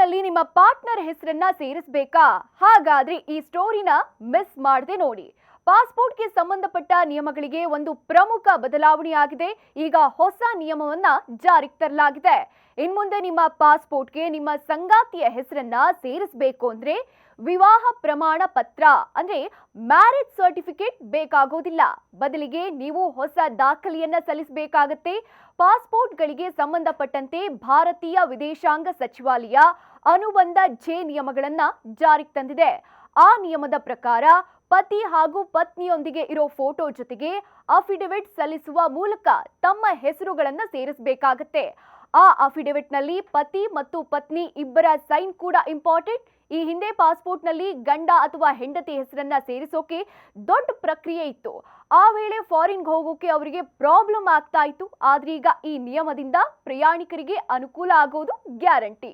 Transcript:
ನಲ್ಲಿ ನಿಮ್ಮ ಪಾರ್ಟ್ನರ್ ಹೆಸರನ್ನ ಸೇರಿಸಬೇಕಾ? ಹಾಗಾದ್ರೆ ಈ ಸ್ಟೋರಿನ ಮಿಸ್ ಮಾಡದೆ ನೋಡಿ. ಪಾಸ್ಪೋರ್ಟ್ಗೆ ಸಂಬಂಧಪಟ್ಟ ನಿಯಮಗಳಿಗೆ ಒಂದು ಪ್ರಮುಖ ಬದಲಾವಣೆ ಆಗಿದೆ. ಈಗ ಹೊಸ ನಿಯಮವನ್ನ ಜಾರಿಗೆ ತರಲಾಗಿದೆ. ಇನ್ಮುಂದೆ ನಿಮ್ಮ ಪಾಸ್ಪೋರ್ಟ್ಗೆ ನಿಮ್ಮ ಸಂಗಾತಿಯ ಹೆಸರನ್ನ ಸೇರಿಸಬೇಕು ಅಂದ್ರೆ ವಿವಾಹ ಪ್ರಮಾಣ ಪತ್ರ ಅಂದ್ರೆ ಮ್ಯಾರೇಜ್ ಸರ್ಟಿಫಿಕೇಟ್ ಬೇಕಾಗೋದಿಲ್ಲ. ಬದಲಿಗೆ ನೀವು ಹೊಸ ದಾಖಲೆಯನ್ನ ಸಲ್ಲಿಸಬೇಕಾಗತ್ತೆ. ಪಾಸ್ಪೋರ್ಟ್ಗಳಿಗೆ ಸಂಬಂಧಪಟ್ಟಂತೆ ಭಾರತೀಯ ವಿದೇಶಾಂಗ ಸಚಿವಾಲಯ ಅನುಬಂಧ ಜೆ ನಿಯಮಗಳನ್ನ ಜಾರಿಗೆ ತಂದಿದೆ. ಆ ನಿಯಮದ ಪ್ರಕಾರ ಪತಿ ಹಾಗೂ ಪತ್ನಿಯೊಂದಿಗೆ ಇರೋ ಫೋಟೋ ಜೊತೆಗೆ ಅಫಿಡವಿಟ್ ಸಲ್ಲಿಸುವ ಮೂಲಕ ತಮ್ಮ ಹೆಸರುಗಳನ್ನ ಸೇರಿಸಬೇಕಾಗತ್ತೆ. ಆ ಅಫಿಡವಿಟ್ ನಲ್ಲಿ ಪತಿ ಮತ್ತು ಪತ್ನಿ ಇಬ್ಬರ ಸೈನ್ ಕೂಡ ಇಂಪಾರ್ಟೆಂಟ್. ಈ ಹಿಂದೆ ಪಾಸ್ಪೋರ್ಟ್ ನಲ್ಲಿ ಗಂಡ ಅಥವಾ ಹೆಂಡತಿ ಹೆಸರನ್ನ ಸೇರಿಸೋಕೆ ದೊಡ್ಡ ಪ್ರಕ್ರಿಯೆ ಇತ್ತು. ಆ ವೇಳೆ ಫಾರಿನ್ಗೆ ಹೋಗೋಕೆ ಅವರಿಗೆ ಪ್ರಾಬ್ಲಮ್ ಆಗ್ತಾ ಇತ್ತು. ಆದ್ರೆ ಈಗ ಈ ನಿಯಮದಿಂದ ಪ್ರಯಾಣಿಕರಿಗೆ ಅನುಕೂಲ ಆಗೋದು ಗ್ಯಾರಂಟಿ.